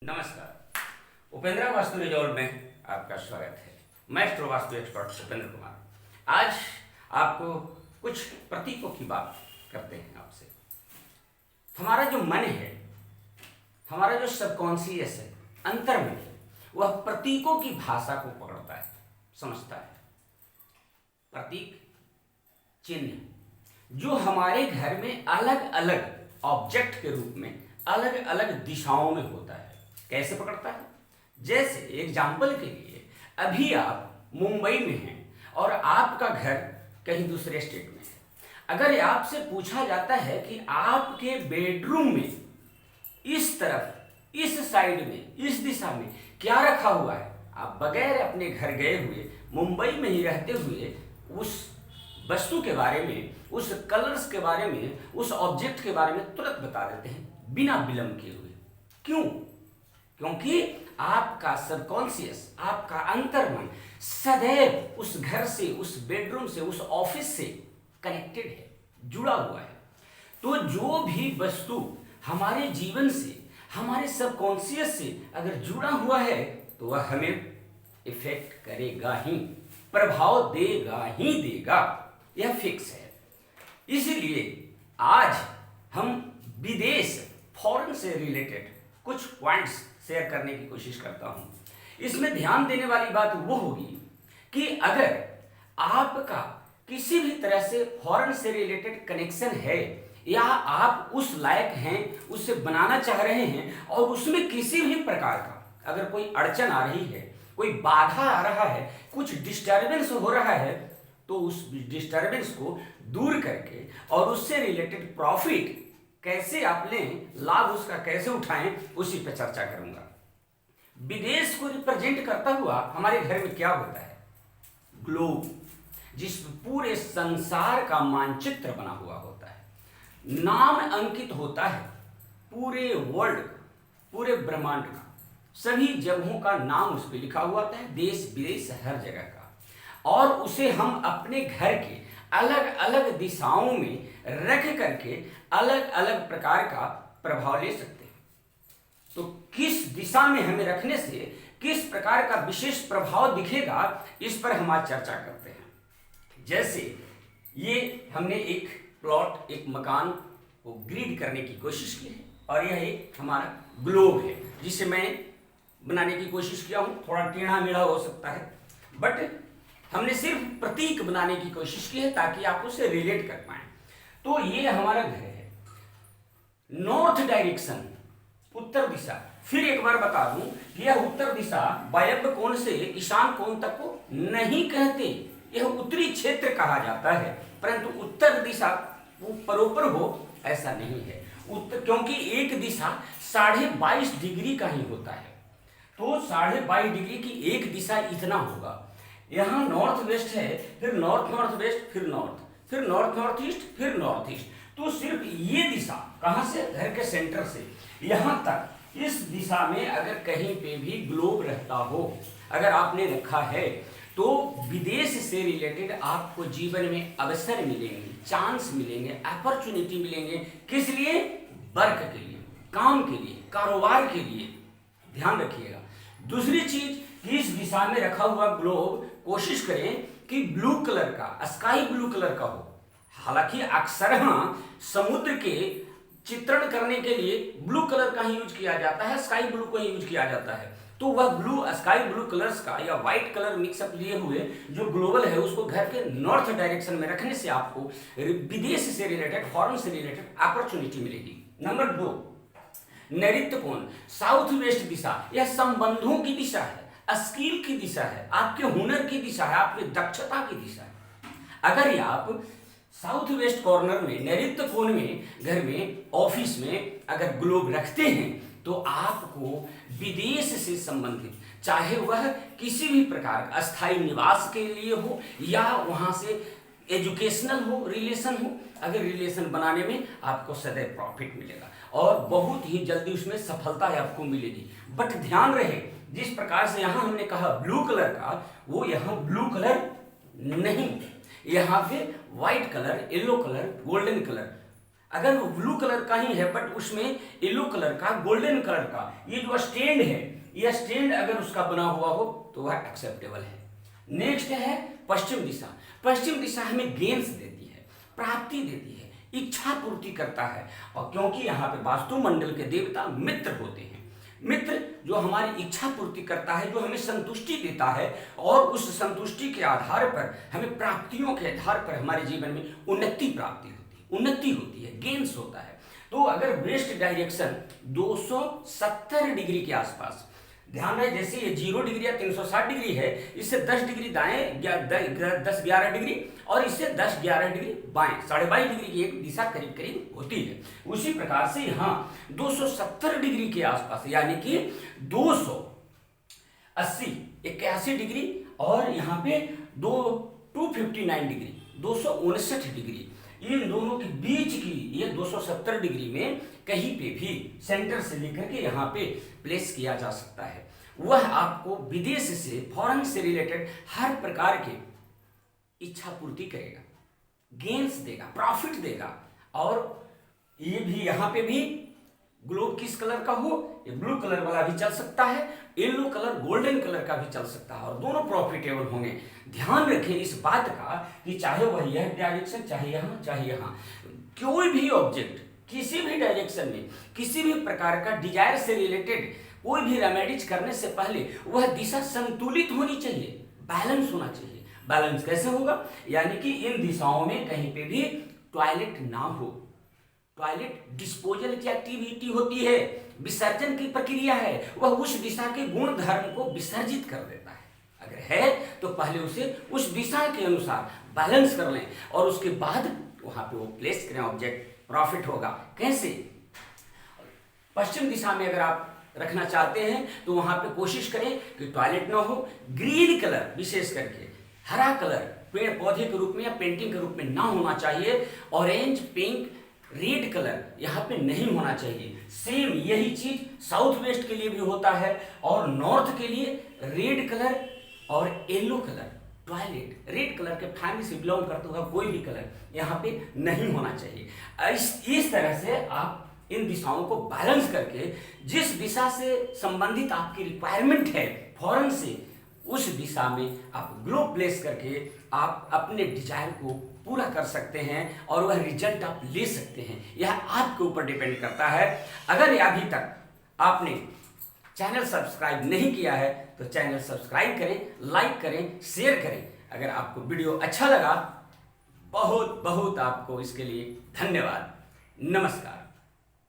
नमस्कार। उपेंद्रा वास्तु रिजॉल्व में आपका स्वागत है। मैं एस्ट्रो वास्तु एक्सपर्ट उपेंद्र कुमार। आज आपको कुछ प्रतीकों की बात करते हैं आपसे। हमारा जो मन है, हमारा जो सबकॉन्शियस है, अंतर्मन है, वह प्रतीकों की भाषा को पकड़ता है, समझता है। प्रतीक, चिन्ह जो हमारे घर में अलग अलग ऑब्जेक्ट के रूप में अलग अलग दिशाओं में होता है, कैसे पकड़ता है? जैसे एग्जाम्पल के लिए, अभी आप मुंबई में हैं और आपका घर कहीं दूसरे स्टेट में है। अगर आपसे पूछा जाता है कि आपके बेडरूम में इस तरफ, इस साइड में, इस दिशा में क्या रखा हुआ है, आप बगैर अपने घर गए हुए, मुंबई में ही रहते हुए उस वस्तु के बारे में, उस कलर्स के बारे में, उस ऑब्जेक्ट के बारे में तुरंत बता देते हैं, बिना विलंब किए हुए। क्यों? क्योंकि आपका सबकॉन्शियस, आपका अंतर्मन सदैव उस घर से, उस बेडरूम से, उस ऑफिस से कनेक्टेड है, जुड़ा हुआ है। तो जो भी वस्तु हमारे जीवन से, हमारे सबकॉन्शियस से अगर जुड़ा हुआ है तो वह हमें इफेक्ट करेगा ही, प्रभाव देगा ही देगा, यह फिक्स है। इसीलिए आज हम विदेश, फॉरेन से रिलेटेड कुछ पॉइंट्स शेयर करने की कोशिश करता हूं। इसमें ध्यान देने वाली बात वो होगी कि अगर आपका किसी भी तरह से फॉरेन से रिलेटेड कनेक्शन है या आप उस लायक हैं, उससे बनाना चाह रहे हैं और उसमें किसी भी प्रकार का अगर कोई अड़चन आ रही है, कोई बाधा आ रहा है, कुछ डिस्टर्बेंस हो रहा है, तो उस डिस्टर्बेंस को दूर करके और उससे रिलेटेड प्रॉफिट कैसे आप लें, लाभ उसका कैसे उठाएं, उसी पर चर्चा करूंगा। विदेश को रिप्रेजेंट करता हुआ हमारे घर में क्या होता है? ग्लोब, जिसमें पूरे संसार का मानचित्र बना हुआ होता है, नाम अंकित होता है पूरे वर्ल्ड, पूरे ब्रह्मांड का, सभी जगहों का नाम उस पर लिखा हुआ होता है, देश विदेश हर जगह का, और उसे हम अपने घर के अलग अलग दिशाओं में रख करके अलग अलग प्रकार का प्रभाव ले सकते हैं। तो किस दिशा में हमें रखने से किस प्रकार का विशेष प्रभाव दिखेगा, इस पर हम आज चर्चा करते हैं। जैसे ये हमने एक प्लॉट, एक मकान को ग्रिड करने की कोशिश की है और यह एक हमारा ग्लोब है जिसे मैं बनाने की कोशिश किया हूँ। थोड़ा टेढ़ा मेढ़ा हो सकता है, बट हमने सिर्फ प्रतीक बनाने की कोशिश की है ताकि आप उसे रिलेट कर पाएं। तो ये हमारा घर है, नॉर्थ डायरेक्शन, उत्तर दिशा। फिर एक बार बता दूं, यह उत्तर दिशा वायव्य कोण से ईशान कोण तक को नहीं कहते, यह उत्तरी क्षेत्र कहा जाता है, परंतु उत्तर दिशा ऊपर हो ऐसा नहीं है। उत्तर, क्योंकि एक दिशा 22.5 डिग्री का ही होता है, तो 22.5 डिग्री की एक दिशा इतना होगा। यहाँ नॉर्थ वेस्ट है, फिर नॉर्थ नॉर्थ वेस्ट, फिर नॉर्थ, फिर नॉर्थ नॉर्थ ईस्ट, फिर नॉर्थ ईस्ट। तो सिर्फ ये दिशा कहाँ से? घर के सेंटर से यहाँ तक, इस दिशा में अगर कहीं पे भी ग्लोब रहता हो, अगर आपने रखा है, तो विदेश से रिलेटेड आपको जीवन में अवसर मिलेंगे, चांस मिलेंगे, अपॉर्चुनिटी मिलेंगे। किस लिए? वर्क के लिए, काम के लिए, कारोबार के लिए। ध्यान रखिएगा। दूसरी चीज कि इस दिशा में रखा हुआ ग्लोब कोशिश करें कि ब्लू कलर का, स्काई ब्लू कलर का हो। हालांकि अक्सर समुद्र के चित्रण करने के लिए ब्लू कलर का ही यूज किया जाता है, स्काई ब्लू को ही यूज किया जाता है। तो वह ब्लू, स्काई ब्लू कलर्स का या व्हाइट कलर मिक्सअप लिए हुए जो ग्लोबल है, उसको घर के नॉर्थ डायरेक्शन में रखने से आपको विदेश से रिलेटेड, फॉरेन से रिलेटेड अपॉर्चुनिटी मिलेगी। नंबर 2, नैऋत्य कोण, साउथ वेस्ट दिशा, यह संबंधों की दिशा है, स्किल की दिशा है, आपके हुनर की दिशा है, आपकी दक्षता की दिशा है। अगर आप साउथ वेस्ट कॉर्नर में, नैऋत्य कोण में, घर में, ऑफिस में अगर ग्लोब रखते हैं, तो आपको विदेश से संबंधित, चाहे वह किसी भी प्रकार का अस्थायी निवास के लिए हो या वहां से एजुकेशनल हो, रिलेशन हो, अगर रिलेशन बनाने में आपको सदैव प्रॉफिट मिलेगा और बहुत ही जल्दी उसमें सफलता आपको मिलेगी। बट ध्यान रहे, जिस प्रकार से यहाँ हमने कहा ब्लू कलर का, वो यहाँ ब्लू कलर नहीं, यहाँ पे white colour, yellow colour, golden colour अगर वो ब्लू कलर का ही है बट उसमें येलो कलर का, गोल्डन कलर का ये जो स्टैंड है, ये स्टैंड अगर उसका बना हुआ हो तो वह एक्सेप्टेबल है। नेक्स्ट है पश्चिम दिशा। पश्चिम दिशा हमें गेन्स देती है, प्राप्ति देती है, इच्छा पूर्ति करता है। और क्योंकि यहाँ पे वास्तुमंडल के देवता मित्र होते हैं, मित्र जो हमारी इच्छा पूर्ति करता है, जो हमें संतुष्टि देता है, और उस संतुष्टि के आधार पर हमें प्राप्तियों के आधार पर हमारे जीवन में उन्नति होती है, गेन्स होता है। तो अगर वेस्ट डायरेक्शन 270 डिग्री के आसपास, ध्यान रहे जैसे ये 0 डिग्री या 360 डिग्री है, इससे 10 डिग्री दाएं, 10-11 डिग्री, और इससे 10-11 डिग्री बाएं, 22.5 डिग्री की एक दिशा करीब करीब होती है। उसी प्रकार से यहाँ 270 डिग्री के आसपास, यानी कि 281 डिग्री, और यहाँ पे 259 डिग्री, 259 डिग्री, इन दोनों के बीच की ये 270 डिग्री में कहीं पे भी सेंटर से लेकर के यहाँ पे प्लेस किया जा सकता है। वह आपको विदेश से, फॉरेन से रिलेटेड हर प्रकार के इच्छा पूर्ति करेगा, गेन्स देगा, प्रॉफिट देगा। और ये भी यहाँ पे भी ग्लोब किस कलर का हो, ये ब्लू कलर वाला भी चल सकता है, येलो कलर, गोल्डन कलर का भी चल सकता है, और दोनों प्रॉफिटेबल होंगे। ध्यान रखें इस बात का कि चाहे वह यह डायरेक्शन, चाहे यहाँ, चाहे यहाँ, कोई भी ऑब्जेक्ट किसी भी डायरेक्शन में, किसी भी प्रकार का डिजायर से रिलेटेड कोई भी रेमेडीज करने से पहले वह दिशा संतुलित होनी चाहिए, बैलेंस होना चाहिए। बैलेंस कैसे होगा, यानी कि इन दिशाओं में कहीं पे भी टॉयलेट ना हो। टॉयलेट डिस्पोजल की एक्टिविटी होती है, विसर्जन की प्रक्रिया है, वह उस दिशा के गुण धर्म को विसर्जित कर देता है। अगर है तो पहले उसे उस दिशा के अनुसार बैलेंस कर लें, और उसके बाद वहां पे वो प्लेस करें ऑब्जेक्ट, प्रॉफिट होगा। कैसे, पश्चिम दिशा में अगर आप रखना चाहते हैं तो वहां पे कोशिश करें कि टॉयलेट ना हो, ग्रीन कलर विशेष करके, हरा कलर पेड़ पौधे के रूप में या पेंटिंग के रूप में ना होना चाहिए, ऑरेंज, पिंक, रेड कलर यहाँ पे नहीं होना चाहिए। सेम यही चीज साउथ वेस्ट के लिए भी होता है, और नॉर्थ के लिए रेड कलर और yellow colour, toilet red colour के फैमिली से बिलोंग करते हुआ कोई भी कलर यहाँ पे नहीं होना चाहिए। इस तरह से आप इन दिशाओं को बैलेंस करके जिस दिशा से संबंधित आपकी रिक्वायरमेंट है फॉरेन से, उस दिशा में आप ग्लोब प्लेस करके आप अपने डिजायर को पूरा कर सकते हैं, और वह रिजल्ट आप ले सकते हैं। यह आपके ऊपर डिपेंड करता है। अगर अभी तक आपने चैनल सब्सक्राइब नहीं किया है तो चैनल सब्सक्राइब करें, लाइक करें, शेयर करें। अगर आपको वीडियो अच्छा लगा, बहुत बहुत आपको इसके लिए धन्यवाद। नमस्कार।